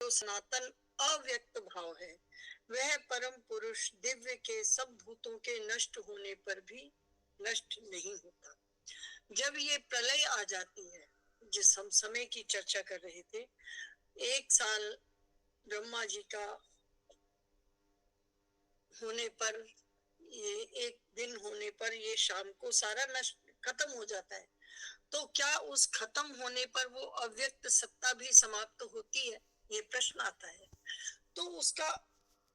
जो सनातन अव्यक्त भाव है वह परम पुरुष दिव्य के सब भूतों के नष्ट होने पर भी नष्ट नहीं होता। जब ये प्रलय आ जाती है, जिस हम समय की चर्चा कर रहे थे, 1 साल ब्रह्मा जी का होने पर, ये एक दिन होने पर ये शाम को सारा नष्ट खत्म हो जाता है, तो क्या उस खत्म होने पर वो अव्यक्त सत्ता भी समाप्त होती है? ये प्रश्न आता है। तो उसका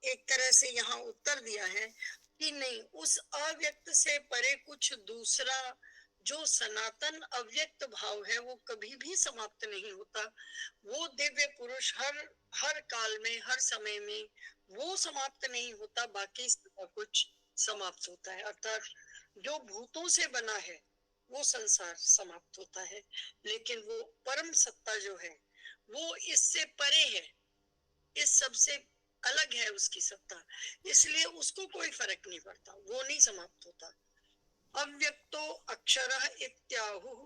एक तरह से यहाँ उत्तर दिया है कि नहीं, उस अव्यक्त से परे कुछ दूसरा जो सनातन अव्यक्त भाव है वो कभी भी समाप्त नहीं होता। वो दिव्य पुरुष हर हर काल में, हर समय में वो समाप्त नहीं होता, बाकी सब कुछ समाप्त होता है। अर्थात जो भूतों से बना है वो संसार समाप्त होता है, लेकिन वो परम सत्ता जो है वो इससे परे है, इस सबसे अलग है उसकी सत्ता, इसलिए उसको कोई फर्क नहीं पड़ता, वो नहीं समाप्त होता। अव्यक्तो अक्षरः इत्याहुः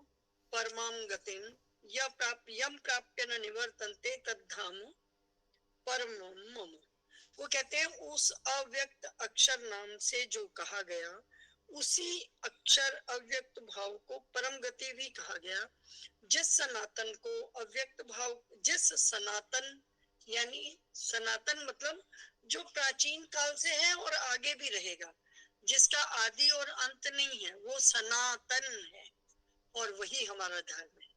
परमां गतिं यम प्राप्य न निवर्तन्ते तद्धाम परमं मम। वो कहते हैं उस अव्यक्त अक्षर नाम से जो कहा गया, उसी अक्षर अव्यक्त भाव को परम गति भी कहा गया। जिस सनातन को अव्यक्त भाव, जिस सनातन यानी सनातन मतलब जो प्राचीन काल से है और आगे भी रहेगा, जिसका आदि और अंत नहीं है, वो सनातन है। और वही हमारा धर्म है,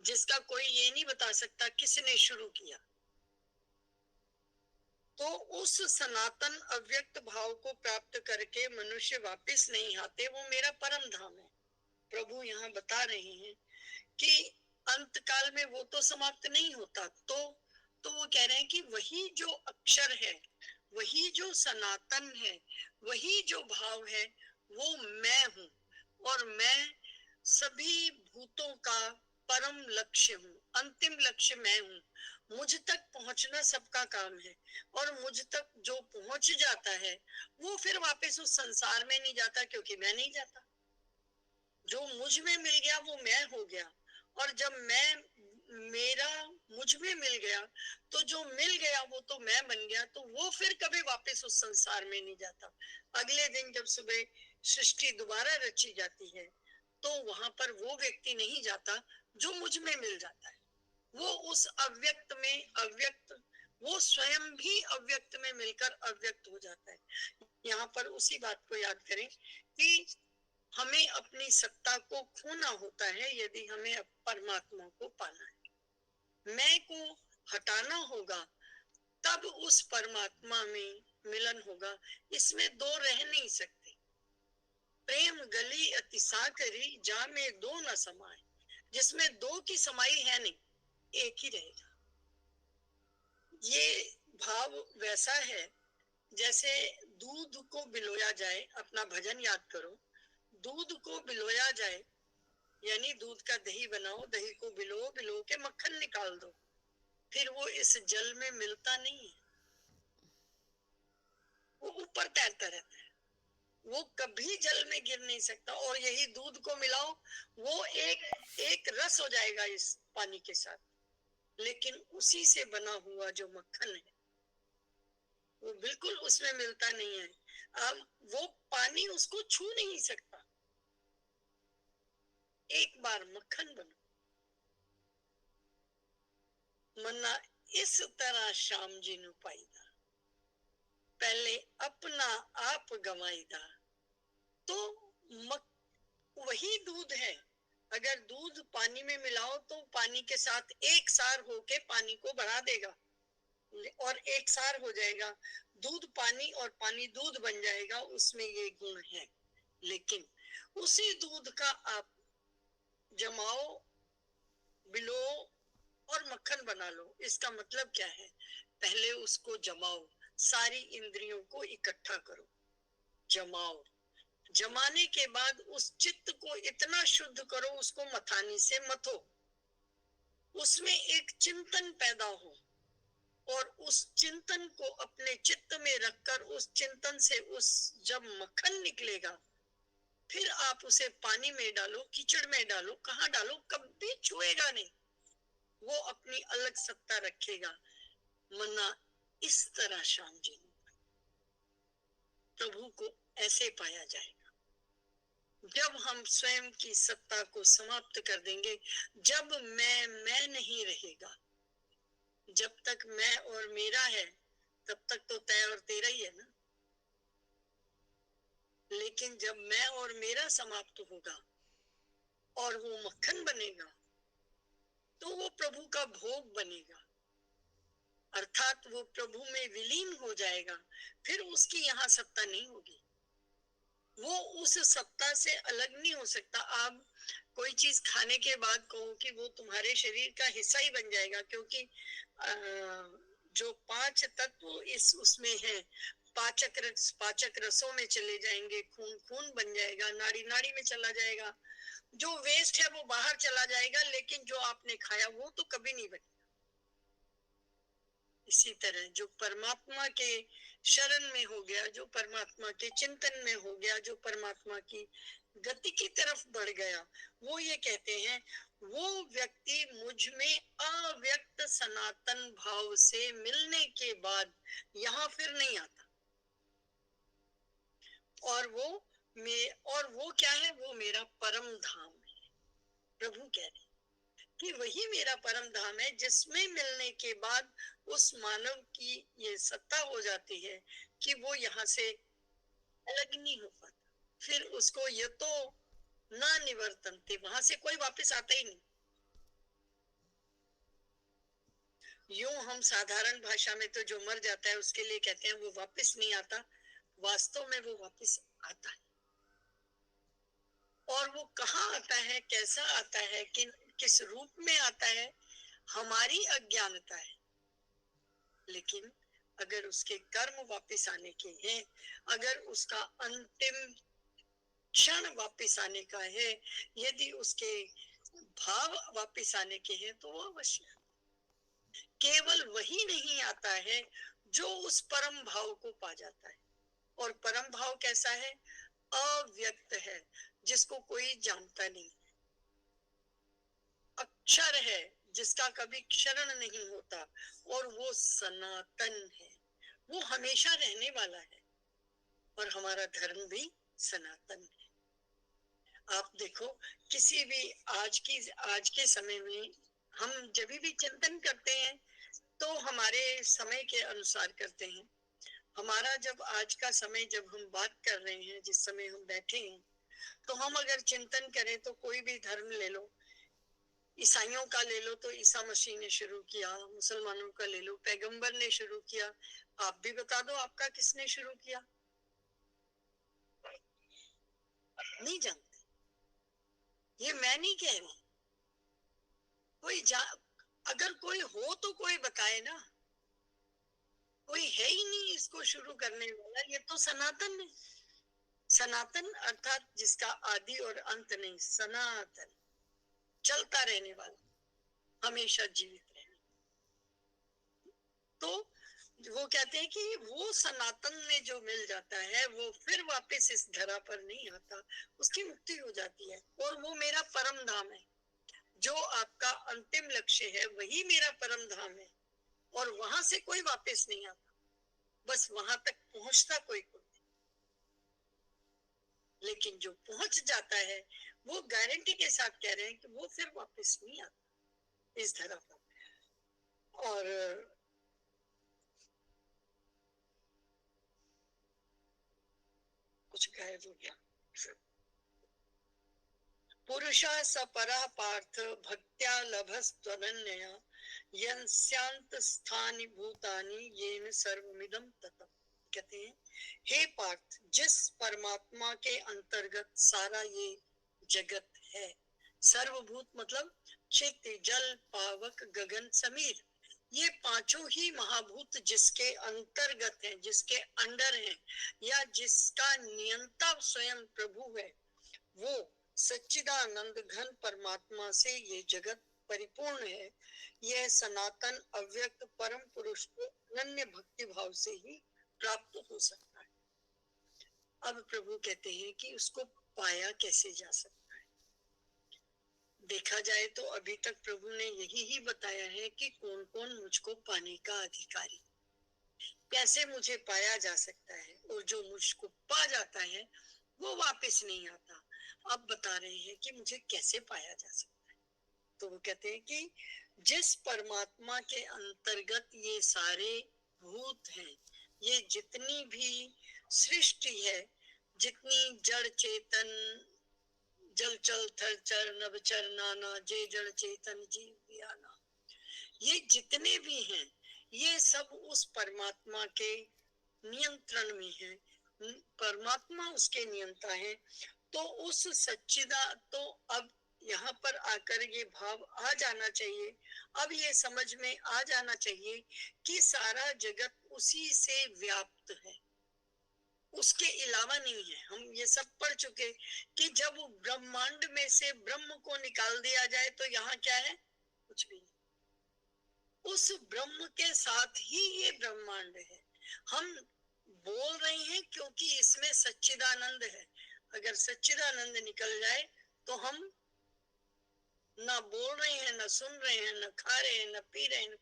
जिसका कोई ये नहीं बता सकता किसने शुरू किया। तो उस सनातन अव्यक्त भाव को प्राप्त करके मनुष्य वापस नहीं आते, वो मेरा परम धाम है। प्रभु यहाँ बता रहे हैं कि अंत काल में वो तो समाप्त नहीं होता, तो वो कह रहे हैं कि वही जो अक्षर है, वही जो सनातन है, वही जो भाव है, वो मैं हूँ। और मैं सभी भूतों का परम लक्ष्य हूँ, अंतिम लक्ष्य मैं हूँ। मुझ तक पहुंचना सबका काम है, और मुझ तक जो पहुंच जाता है वो फिर वापस उस संसार में नहीं जाता, क्योंकि मैं नहीं जाता। जो मुझ में मिल गया वो मैं हो गया, और जब मेरा मुझ में मिल गया, तो जो मिल गया वो तो मैं बन गया, तो वो फिर कभी वापस उस संसार में नहीं जाता। अगले दिन जब सुबह सृष्टि दोबारा रची जाती है, तो वहां पर वो व्यक्ति नहीं जाता जो मुझ में मिल जाता है, वो उस अव्यक्त में अव्यक्त, वो स्वयं भी अव्यक्त में मिलकर अव्यक्त हो जाता है। यहाँ पर उसी बात को याद करें कि हमें अपनी सत्ता को खोना होता है यदि हमें परमात्मा को पाना है। मैं को हटाना होगा, तब उस परमात्मा में मिलन होगा। इसमें दो रह नहीं सकते। प्रेम गली अति साकरी जा में दो न समाए, जिसमें दो की समाई है नहीं, एक ही रहेगा। ये भाव वैसा है जैसे दूध को बिलोया जाए, अपना भजन याद करो, दूध को बिलोया जाए, यानी दूध का दही बनाओ, दही को बिलो, बिलो के मक्खन निकाल दो, फिर वो इस जल में मिलता नहीं है, वो ऊपर तैरता रहता है, वो कभी जल में गिर नहीं सकता। और यही दूध को मिलाओ, वो एक रस हो जाएगा इस पानी के साथ, लेकिन उसी से बना हुआ जो मक्खन है वो बिल्कुल उसमें मिलता नहीं है। अब वो पानी उसको छू नहीं सकता। एक बार मक्खन बनो, मन्ना इस तरह श्याम जी नु पाईदा, पहले अपना आप गवाईदा। तो वही दूध है। अगर दूध पानी में मिलाओ तो पानी के साथ एक सार होके पानी को बढ़ा देगा और एक सार हो जाएगा, दूध पानी और पानी दूध बन जाएगा, उसमें ये गुण है। लेकिन उसी दूध का आप जमाओ, बिलो और मक्खन बना लो। इसका मतलब क्या है? पहले उसको जमाओ, सारी इंद्रियों को इकट्ठा करो, जमाओ, जमाने के बाद उस चित्त को इतना शुद्ध करो, उसको मथानी से मथो, उसमें एक चिंतन पैदा हो, और उस चिंतन को अपने चित्त में रखकर उस चिंतन से उस जब मक्खन निकलेगा, फिर आप उसे पानी में डालो, कीचड़ में डालो, कहाँ डालो, कभी छुएगा नहीं, वो अपनी अलग सत्ता रखेगा, वरना इस तरह श्याम जी प्रभु को ऐसे पाया जाएगा। जब हम स्वयं की सत्ता को समाप्त कर देंगे, जब मैं नहीं रहेगा, जब तक मैं और मेरा है तब तक तो तय और तेरा ही है ना। लेकिन जब मैं और मेरा समाप्त होगा और वो मक्खन बनेगा, तो वो प्रभु का भोग बनेगा, अर्थात वो प्रभु में विलीन हो जाएगा। फिर उसकी यहाँ सत्ता नहीं होगी, वो उस सत्ता से अलग नहीं हो सकता। आप कोई चीज खाने के बाद कहो कि वो तुम्हारे शरीर का हिस्सा ही बन जाएगा, क्योंकि जो 5 तत्व इस उसमें है, पाचक रसों में चले जाएंगे, खून खून बन जाएगा, नाड़ी नाड़ी में चला जाएगा, जो वेस्ट है वो बाहर चला जाएगा, लेकिन जो आपने खाया वो तो कभी नहीं बनेगा। इसी तरह जो परमात्मा के शरण में हो गया, जो परमात्मा के चिंतन में हो गया, जो परमात्मा की गति की तरफ बढ़ गया, वो ये कहते हैं वो व्यक्ति मुझ में अव्यक्त सनातन भाव से मिलने के बाद यहाँ फिर नहीं आता। और वो क्या है, वो मेरा परम धाम है। प्रभु कह रहे कि वही मेरा परम धाम है, जिसमें मिलने के बाद उस मानव की ये सत्ता हो जाती है कि वो यहाँ से अलग नहीं हो पाता। फिर उसको ये तो ना निवर्तनते, वहां से कोई वापस आता ही नहीं। यूं हम साधारण भाषा में तो जो मर जाता है उसके लिए कहते हैं वो वापस नहीं आता, वास्तव में वो वापस आता है। और वो कहाँ आता है, कैसा आता है, किस रूप में आता है, हमारी अज्ञानता है। लेकिन अगर उसके कर्म वापस आने के हैं, अगर उसका अंतिम क्षण वापस आने का है, यदि उसके भाव वापस आने के हैं, तो वो अवश्य। केवल वही नहीं आता है जो उस परम भाव को पा जाता है। और परम भाव कैसा है? अव्यक्त है, जिसको कोई जानता नहीं, अक्षर है, जिसका कभी क्षरण नहीं होता, और वो सनातन है, वो हमेशा रहने वाला है। और हमारा धर्म भी सनातन है। आप देखो, किसी भी आज के समय में हम जब भी चिंतन करते हैं तो हमारे समय के अनुसार करते हैं। हमारा जब आज का समय, जब हम बात कर रहे हैं, जिस समय हम बैठे हैं, तो हम अगर चिंतन करें तो कोई भी धर्म ले लो, ईसाइयों का ले लो तो ईसा मसीह ने शुरू किया, मुसलमानों का ले लो पैगंबर ने शुरू किया। आप भी बता दो आपका किसने शुरू किया? नहीं जानते। ये मैं नहीं कह रही, अगर कोई हो तो कोई बताए ना। कोई है ही नहीं इसको शुरू करने वाला, ये तो सनातन है। सनातन अर्थात जिसका आदि और अंत नहीं, सनातन, चलता रहने वाला, हमेशा जीवित रहने। तो वो कहते हैं कि वो सनातन में जो मिल जाता है वो फिर वापस इस धरा पर नहीं आता, उसकी मुक्ति हो जाती है। और वो मेरा परम धाम है, जो आपका अंतिम लक्ष्य है वही मेरा परम धाम है। और वहां से कोई वापस नहीं आता, बस वहां तक पहुंचता कोई नहीं। लेकिन जो पहुंच जाता है वो गारंटी के साथ कह रहे हैं कि वो फिर वापस नहीं आता इस धरा पर। और कुछ गायब हो गया। पुरुषः स परः पार्थ भक्त्या लभस्त्वनन्यया यस्यांत स्थानि भूतानि येन सर्वमिदं ततम्। कहते हैं, हे पार्थ, जिस परमात्मा के अंतर्गत सारा ये जगत है, सर्वभूत मतलब क्षेत्र, जल, पावक, गगन, समीर, ये पांचों ही महाभूत जिसके अंतर्गत हैं, जिसके अंडर हैं, या जिसका नियंता स्वयं प्रभु है, वो सच्चिदानंद घन परमात्मा से ये जगत परिपूर्ण है। यह सनातन अव्यक्त परम पुरुष को अनन्य भक्ति भाव से ही प्राप्त हो सकता है। अब प्रभु कहते हैं कि उसको पाया कैसे जा सकता है। देखा जाए तो अभी तक प्रभु ने यही ही बताया है कि कौन कौन मुझको पाने का अधिकारी, कैसे मुझे पाया जा सकता है, और जो मुझको पा जाता है वो वापस नहीं आता। अब बता रहे हैं कि मुझे कैसे पाया जा सकता है। तो वो कहते हैं कि जिस परमात्मा के अंतर्गत ये सारे भूत हैं, ये जितनी भी सृष्टि है, जितनी जड़ चेतन, जल चल थर चर नभ चर नाना, जय जड़ चेतन जीव बियाना, ये जितने भी हैं ये सब उस परमात्मा के नियंत्रण में है। परमात्मा उसके नियंता है। तो उस सच्चिदा, तो अब यहाँ पर आकर ये भाव आ जाना चाहिए, अब ये समझ में आ जाना चाहिए कि सारा जगत उसी से व्याप्त है, उसके अलावा नहीं है। हम ये सब पढ़ चुके कि जब ब्रह्मांड में से ब्रह्म को निकाल दिया जाए तो यहाँ क्या है? कुछ भी नहीं। उस ब्रह्म के साथ ही ये ब्रह्मांड है। हम बोल रहे हैं क्योंकि इसमें सच्चिदानंद है। अगर सच्चिदानंद निकल जाए तो हम ना बोल रहे हैं, ना सुन रहे हैं, ना खा रहे हैं, ना पी रहे हैं,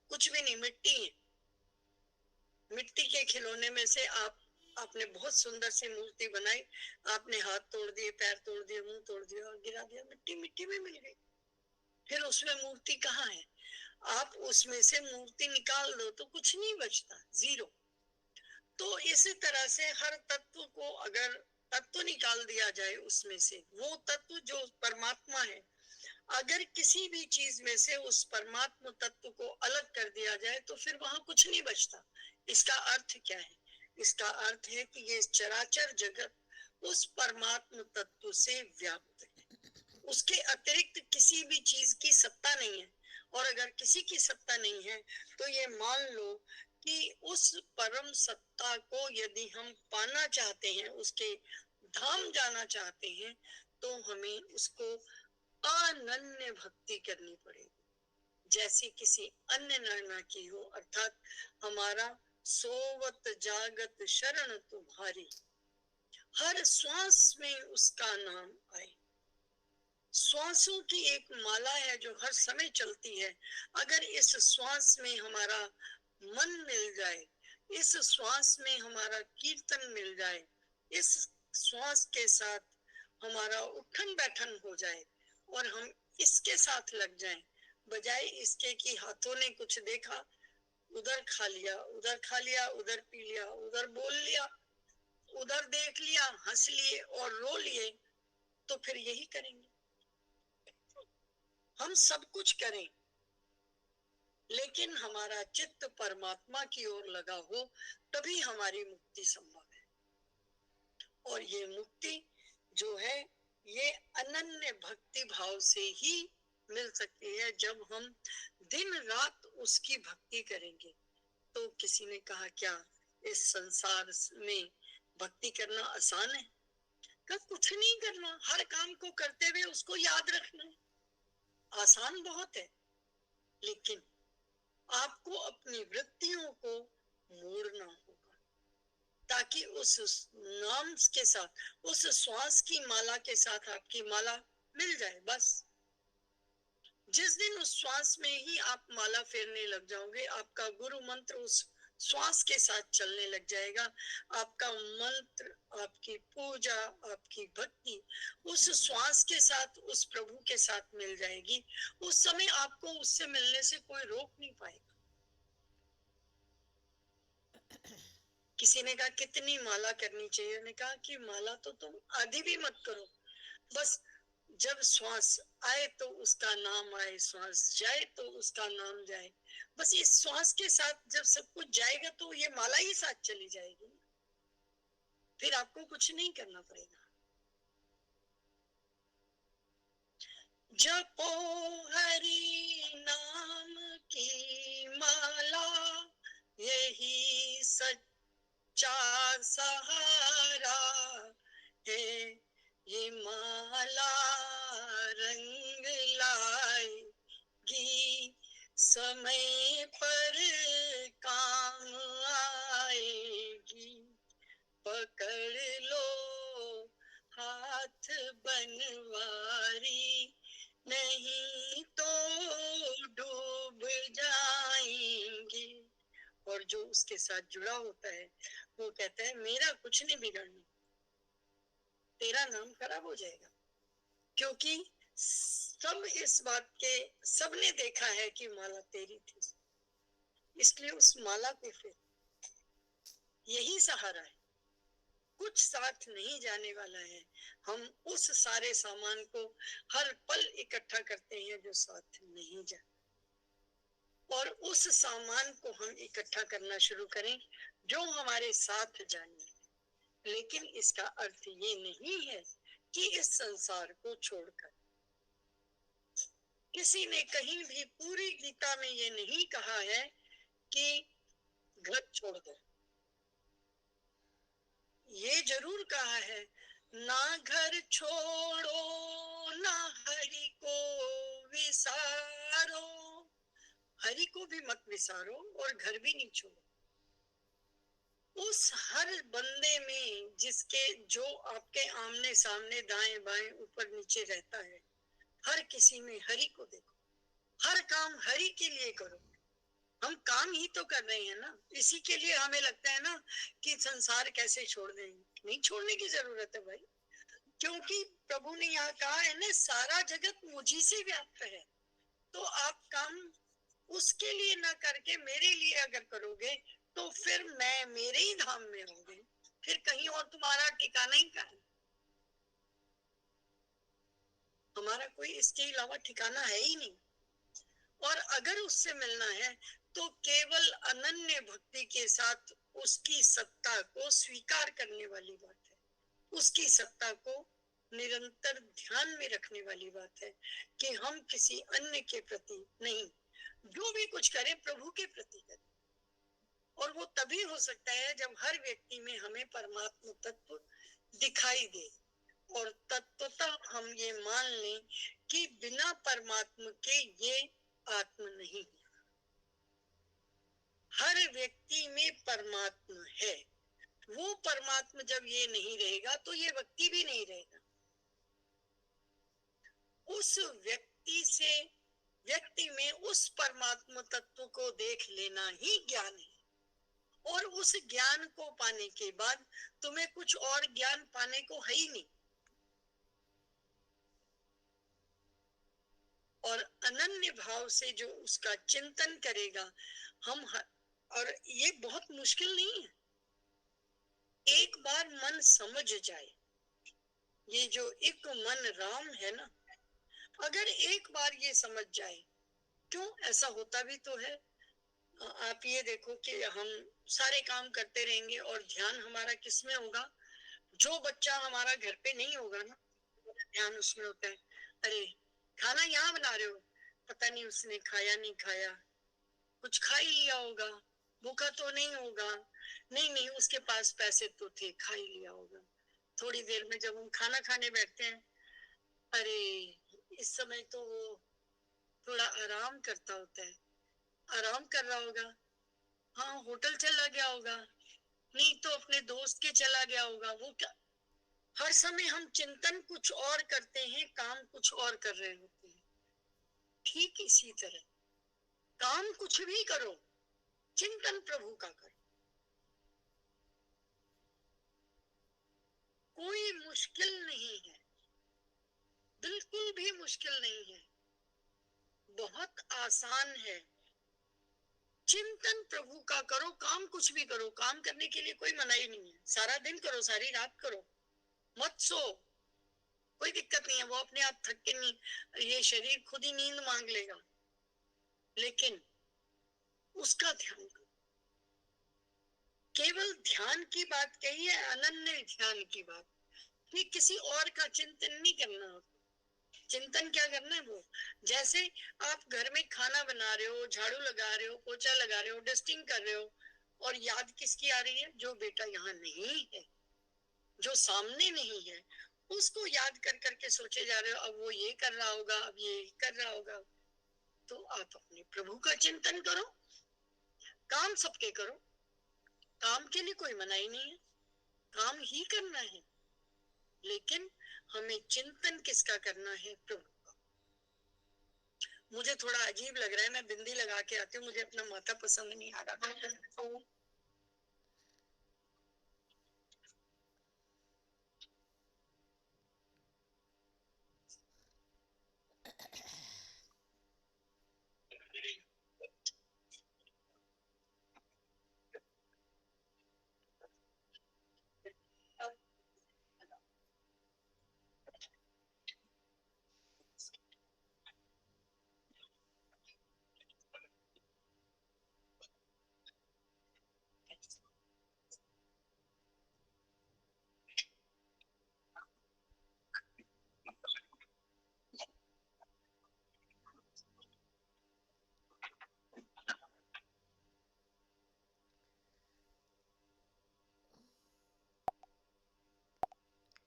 कुछ भी नहीं, मिट्टी है। मिट्टी के खिलौने में से आपने बहुत सुंदर सी मूर्ति बनाई, आपने हाथ तोड़ दिए, पैर तोड़ दिए, मुंह तोड़ दिया और गिरा दिया, मिट्टी मिट्टी में मिल गई। फिर उसमें मूर्ति कहाँ है? आप उसमें से मूर्ति निकाल दो तो कुछ नहीं बचता, जीरो। तो इसी तरह से हर तत्व को अगर तत्व निकाल दिया जाए उसमें से, वो तत्व जो परमात्मा है, अगर किसी भी चीज में से उस परमात्मा तत्व को अलग कर दिया जाए तो फिर वहां कुछ नहीं बचता। इसका अर्थ क्या है? इसका अर्थ है कि ये चराचर जगत उस परमात्मा तत्व से व्याप्त है, उसके अतिरिक्त किसी भी चीज की सत्ता नहीं है। और अगर किसी की सत्ता नहीं है तो ये मान लो कि उस परम सत्ता को यदि हम पाना चाहते हैं, उसके धाम जाना चाहते हैं, तो हमें उसको अनन्य भक्ति करनी पड़ेगी, जैसी किसी अन्य नर की हो। अर्थात हमारा सोवत जागत शरण तुम्हारी, हर श्वास में उसका नाम आए। श्वासों की एक माला है जो हर समय चलती है। अगर इस श्वास में हमारा मन मिल जाए, इस श्वास में हमारा कीर्तन मिल जाए, इस श्वास के साथ हमारा उठन बैठन हो जाए और हम इसके साथ लग जाएं, बजाय इसके कि हाथों ने कुछ देखा, उधर खा लिया, उधर खा लिया, उधर पी लिया, उधर बोल लिया, उधर देख लिया, हंस लिए और रो लिए, तो फिर यही करेंगे। हम सब कुछ करें लेकिन हमारा चित्त परमात्मा की ओर लगा हो, तभी हमारी मुक्ति संभव है। और ये मुक्ति जो है ये अनन्य भक्ति भाव से ही मिल सकती है, जब हम दिन रात उसकी भक्ति करेंगे। तो किसी ने कहा क्या इस संसार में भक्ति करना आसान है? का कुछ नहीं करना, हर काम को करते हुए उसको याद रखना है, आसान बहुत है। लेकिन आपको अपनी वृत्तियों को मोड़ना होगा, ताकि उस नाम के साथ, उस श्वास की माला के साथ आपकी माला मिल जाए। बस जिस दिन उस श्वास में ही आप माला फेरने लग जाओगे, आपका गुरु मंत्र उस श्वास के साथ चलने लग जाएगा, आपका मंत्र, आपकी पूजा, आपकी भक्ति उस श्वास के साथ, उस प्रभु के साथ मिल जाएगी। उस समय आपको उससे मिलने से कोई रोक नहीं पाएगा। किसी ने कहा कितनी माला करनी चाहिए? उन्होंने कहा कि माला तो तुम आधी भी मत करो, बस जब श्वास आए तो उसका नाम आए, श्वास जाए तो उसका नाम जाए। बस इस श्वास के साथ जब सब कुछ जाएगा तो ये माला ही साथ चली जाएगी, फिर आपको कुछ नहीं करना पड़ेगा। जपो हरि नाम की माला, यही सच्चा सहारा है। ये माला रंग लाएगी, समय पर काम आएगी। पकड़ लो हाथ बनवारी, नहीं तो डूब जाएंगे। और जो उसके साथ जुड़ा होता है वो कहता है मेरा कुछ नहीं बिगड़ना, तेरा नाम खराब हो जाएगा। क्योंकि सब इस बात के, सबने देखा है कि माला तेरी थी, इसलिए उस माला पे फिर यही सहारा है, कुछ साथ नहीं जाने वाला है। हम उस सारे सामान को हर पल इकट्ठा करते हैं जो साथ नहीं जा, और उस सामान को हम इकट्ठा करना शुरू करें जो हमारे साथ जाने। लेकिन इसका अर्थ ये नहीं है कि इस संसार को छोड़कर, किसी ने कहीं भी पूरी गीता में ये नहीं कहा है कि घर छोड़ दो। ये जरूर कहा है, ना घर छोड़ो ना हरि को विसारो। हरि को भी मत विसारो और घर भी नहीं छोड़ो। उस हर बंदे में जिसके, जो आपके आमने सामने दाएं बाएं ऊपर नीचे रहता है, हर किसी में हरि को देखो, हर काम हरि के लिए करो। हम काम ही तो कर रहे हैं ना, इसी के लिए हमें लगता है ना कि संसार कैसे छोड़ देंगे। नहीं छोड़ने की जरूरत है भाई, क्योंकि प्रभु ने यहाँ कहा है ना, सारा जगत मुझी से व्याप्त है। तो आप काम उसके लिए ना करके मेरे लिए अगर करोगे तो फिर मैं मेरे ही धाम में होंगे, फिर कहीं और तुम्हारा ठिकाना ही कहाँ है। हमारा कोई इसके अलावा ठिकाना है ही नहीं। और अगर उससे मिलना है तो केवल अनन्य भक्ति के साथ उसकी सत्ता को स्वीकार करने वाली बात है, उसकी सत्ता को निरंतर ध्यान में रखने वाली बात है कि हम किसी अन्य के प्रति नहीं, जो भी कुछ करें प्रभु के प्रति करें। और वो तभी हो सकता है जब हर व्यक्ति में हमें परमात्मा तत्व दिखाई दे, और तत्वतः हम ये मान लें कि बिना परमात्मा के ये आत्मा नहीं है। हर व्यक्ति में परमात्मा है। वो परमात्मा जब ये नहीं रहेगा तो ये व्यक्ति भी नहीं रहेगा। उस व्यक्ति से, व्यक्ति में उस परमात्मा तत्व को देख लेना ही ज्ञान है। और उस ज्ञान को पाने के बाद तुम्हें कुछ और ज्ञान पाने को है ही नहीं। और अनन्य भाव से जो उसका चिंतन करेगा, हम और ये बहुत मुश्किल नहीं है, एक बार मन समझ जाए, ये जो एक मन राम है ना, अगर एक बार ये समझ जाए, क्यों ऐसा होता भी तो है। आप ये देखो कि हम सारे काम करते रहेंगे और ध्यान हमारा किस में होगा, जो बच्चा हमारा घर पे नहीं होगा ना, ध्यान उसमें होता है। अरे खाना यहाँ बना रहे हो, पता नहीं उसने खाया नहीं खाया, कुछ खा ही लिया होगा, भूखा तो नहीं होगा, नहीं नहीं उसके पास पैसे तो थे, खा ही लिया होगा। थोड़ी देर में जब हम खाना खाने बैठते हैं, अरे इस समय तो वो थोड़ा आराम करता होता है, आराम कर रहा होगा, हाँ होटल चला गया होगा, नहीं तो अपने दोस्त के चला गया होगा। वो क्या, हर समय हम चिंतन कुछ और करते हैं, काम कुछ और कर रहे होते हैं। ठीक इसी तरह काम कुछ भी करो, चिंतन प्रभु का करो। कोई मुश्किल नहीं है, बिल्कुल भी मुश्किल नहीं है, बहुत आसान है। चिंतन प्रभु का करो, काम कुछ भी करो, काम करने के लिए कोई मनाही नहीं है। सारा दिन करो, सारी रात करो, मत सो, कोई दिक्कत नहीं है। वो अपने आप थक के नहीं, ये शरीर खुद ही नींद मांग लेगा, लेकिन उसका ध्यान करो। केवल ध्यान की बात कही है, अनन्य ध्यान की बात, कि किसी और का चिंतन नहीं करना। चिंतन क्या करना है, वो जैसे आप घर में खाना बना रहे हो, झाड़ू लगा रहे हो, पोछा लगा रहे हो, डस्टिंग कर रहे हो, और याद किसकी आ रही है, जो बेटा यहाँ नहीं है, जो सामने नहीं है, उसको याद कर करके सोचे जा रहे हो, अब वो ये कर रहा होगा, अब ये कर रहा होगा। तो आप अपने प्रभु का चिंतन करो, काम सबके करो, काम के लिए कोई मनाही नहीं है, काम ही करना है, लेकिन हमें चिंतन किसका करना है, प्रभु का। मुझे थोड़ा अजीब लग रहा है, मैं बिंदी लगा के आती हूँ, मुझे अपना माथा पसंद नहीं आ रहा।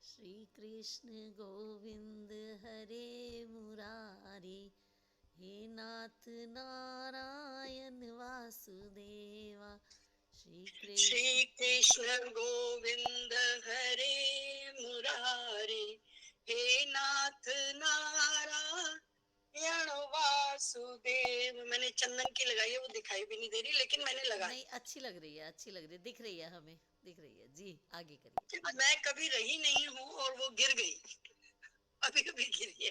श्री कृष्ण गोविंद हरे मुरारी, हे नाथ नारायण वासुदेवा। श्री श्री कृष्ण कृष्ण गोविंद हरे मुरारी, हे नाथ नारायण वासुदेव। मैंने चंदन की लगाई है, वो दिखाई भी नहीं दे रही, लेकिन मैंने लगा नहीं, दी। अच्छी लग रही है, अच्छी लग रही है, दिख रही है, हमें दिख रही है जी। आगे करिए। मैं कभी रही नहीं हूँ और वो गिर गई, अभी अभी गिरी है।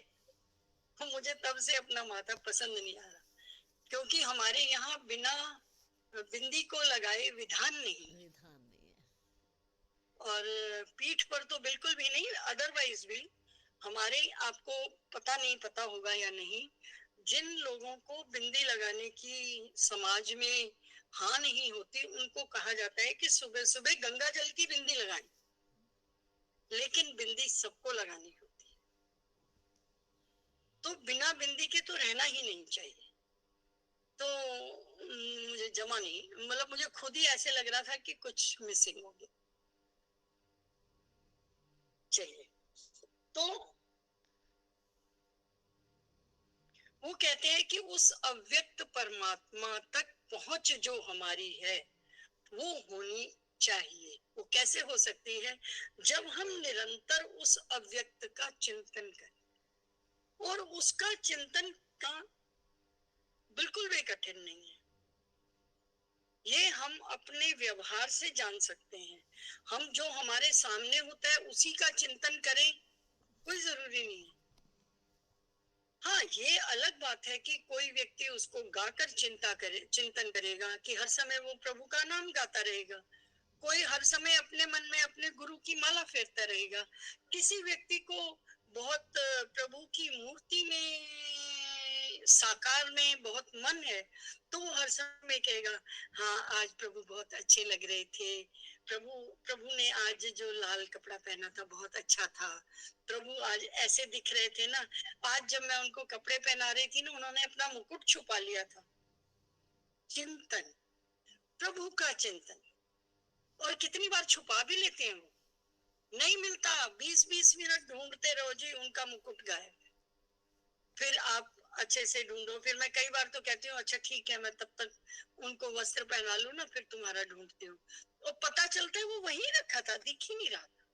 मुझे तब से अपना माथा पसंद नहीं आ रहा, क्योंकि हमारे यहाँ बिना बिंदी को लगाए विधान नहीं, विधान नहीं है। और पीठ पर तो बिल्कुल भी नहीं, अदरवाइज भी। हमारे, आपको पता नहीं, पता होगा या नहीं, जिन लोगों को बिंदी लगाने की समाज में हाँ नहीं होती, उनको कहा जाता है कि सुबह सुबह गंगा जल की बिंदी लगाएं, लेकिन बिंदी सबको लगानी होती है। तो बिना बिंदी के तो रहना ही नहीं चाहिए। तो मुझे जमा नहीं, मतलब मुझे खुद ही ऐसे लग रहा था कि कुछ मिसिंग हो गया। चलिए, तो वो कहते हैं कि उस अव्यक्त परमात्मा तक पहुंच जो हमारी है, वो होनी चाहिए। वो कैसे हो सकती है? जब हम निरंतर उस अव्यक्त का चिंतन करें, और उसका चिंतन का बिल्कुल भी कठिन नहीं है। ये हम अपने व्यवहार से जान सकते हैं। हम जो हमारे सामने होता है उसी का चिंतन करें, कोई जरूरी नहीं है। हाँ, ये अलग बात है कि कोई व्यक्ति उसको गाकर चिंतन करेगा कि हर समय वो प्रभु का नाम गाता रहेगा। कोई हर समय अपने मन में अपने गुरु की माला फेरता रहेगा। किसी व्यक्ति को बहुत प्रभु की मूर्ति में, साकार में बहुत मन है, तो वो हर समय कहेगा, हाँ आज प्रभु बहुत अच्छे लग रहे थे, प्रभु प्रभु ने आज जो लाल कपड़ा पहना था बहुत अच्छा था, प्रभु आज ऐसे दिख रहे थे ना, आज जब मैं उनको कपड़े पहना रही थी ना, उन्होंने अपना मुकुट छुपा लिया था। चिंतन, प्रभु का चिंतन। और कितनी बार छुपा भी लेते हैं, वो नहीं मिलता, 20-20 मिनट ढूंढते रहो जी, उनका मुकुट गायब। फिर आप अच्छे से ढूंढो, फिर मैं कई बार तो कहती हूँ अच्छा ठीक है, मैं तब तक उनको वस्त्र पहना लूं ना, फिर तुम्हारा ढूंढती हूँ। और पता चलता है वो वहीं रखा था, दिख ही नहीं रहा था।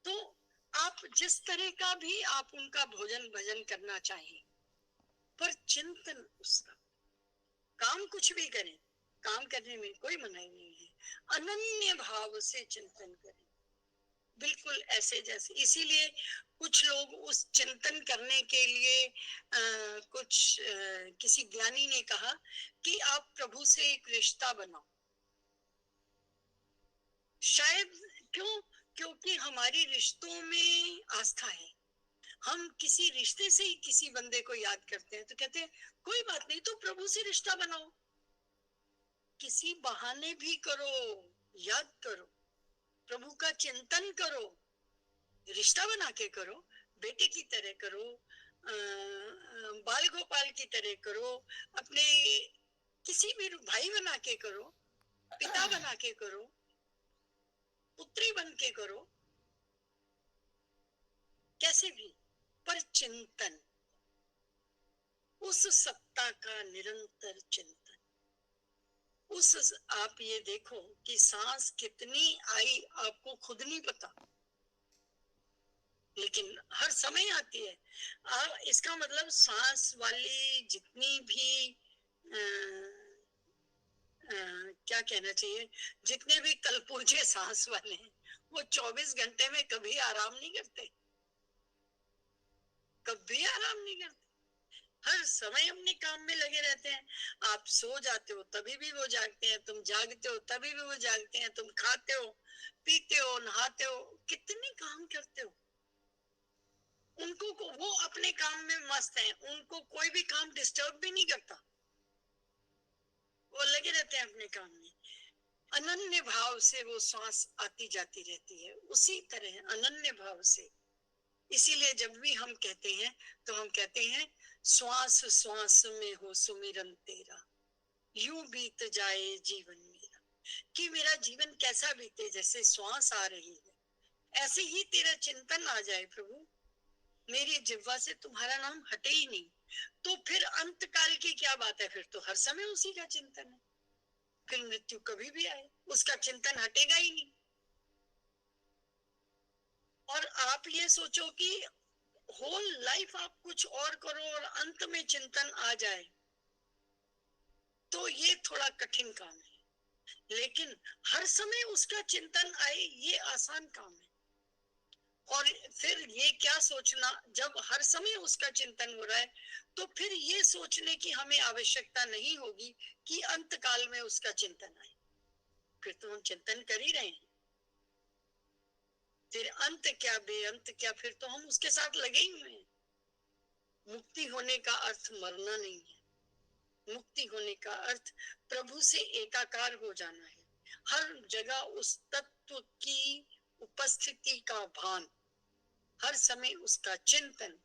तो आप जिस तरह का भी आप उनका भोजन भजन करना चाहिए, पर चिंतन उसका, काम कुछ भी करें, काम करने में कोई मनाही नहीं है, अनन्य भाव से चिंतन करें, बिल्कुल ऐसे जैसे। इसीलिए कुछ लोग उस चिंतन करने के लिए किसी ज्ञानी ने कहा कि आप प्रभु से एक रिश्ता बनाओ। शायद क्यों? क्योंकि हमारी रिश्तों में आस्था है। हम किसी रिश्ते से ही किसी बंदे को याद करते हैं, तो कहते हैं कोई बात नहीं, तो प्रभु से रिश्ता बनाओ, किसी बहाने भी करो, याद करो, प्रभु का चिंतन करो, रिश्ता बना के करो, बेटे की तरह करो, बाल गोपाल की तरह करो, अपने किसी भी भाई बना के करो, पिता बना के करो, पुत्री बन के करो, कैसे भी, पर चिंतन, उस सत्ता का निरंतर चिंतन। आप ये देखो कि सांस कितनी आई आपको खुद नहीं पता, लेकिन हर समय आती है। इसका मतलब सांस वाली जितनी भी अ, क्या कहना चाहिए, जितने भी कलपुर्जे सांस वाले हैं, वो 24 घंटे में कभी आराम नहीं करते, कभी आराम नहीं करते, हर समय अपने काम में लगे रहते हैं। आप सो जाते हो तभी भी वो जागते हैं, तुम जागते हो तभी भी वो जागते हैं, तुम खाते हो, पीते हो, नहाते हो, कितने काम करते हो। वो अपने काम में मस्त हैं, उनको कोई भी काम डिस्टर्ब भी नहीं करता, वो लगे रहते हैं अपने काम में। अनन्य भाव से वो सांस आती जाती रहती है, उसी तरह अनन्य भाव से। इसीलिए जब भी हम कहते हैं तो हम कहते हैं, श्वास श्वास में हो सुमिरन तेरा, यूं बीत जाए जीवन मेरा। कि मेरा जीवन कैसा बीते, जैसे श्वास आ रही है ऐसे ही तेरा चिंतन आ जाए प्रभु, मेरी जिह्वा से तुम्हारा नाम हटे ही नहीं। तो फिर अंत काल की क्या बात है, फिर तो हर समय उसी का चिंतन है, फिर मृत्यु कभी भी आए उसका चिंतन हटेगा ही नहीं। और आप ये सोचो कि होल लाइफ आप कुछ और करो और अंत में चिंतन आ जाए, तो ये थोड़ा कठिन काम है। लेकिन हर समय उसका चिंतन आए, ये आसान काम है। और फिर ये क्या सोचना, जब हर समय उसका चिंतन हो रहा है, तो फिर ये सोचने की हमें आवश्यकता नहीं होगी कि अंत काल में उसका चिंतन आए, फिर तो हम चिंतन कर ही रहे हैं। फिर अंत क्या बेअंत क्या, फिर तो हम उसके साथ लगे ही हुए हैं। मुक्ति होने का अर्थ मरना नहीं है, मुक्ति होने का अर्थ प्रभु से एकाकार हो जाना है, हर जगह उस तत्व की उपस्थिति का भान, हर समय उसका चिंतन,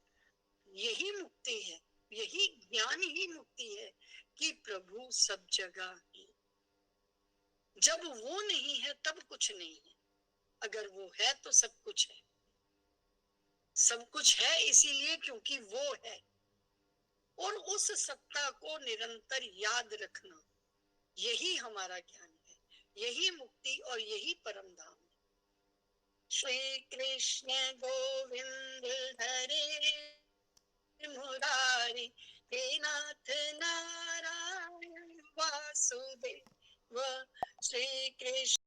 यही मुक्ति है। यही ज्ञान ही मुक्ति है कि प्रभु सब जगह है। जब वो नहीं है तब कुछ नहीं है, अगर वो है तो सब कुछ है। सब कुछ है इसीलिए क्योंकि वो है। और उस सत्ता को निरंतर याद रखना, यही हमारा ज्ञान है, यही मुक्ति और यही परम धाम है। श्री कृष्ण गोविंद हरे मुरारी, हे नाथ नारायण वासुदेव, श्री कृष्ण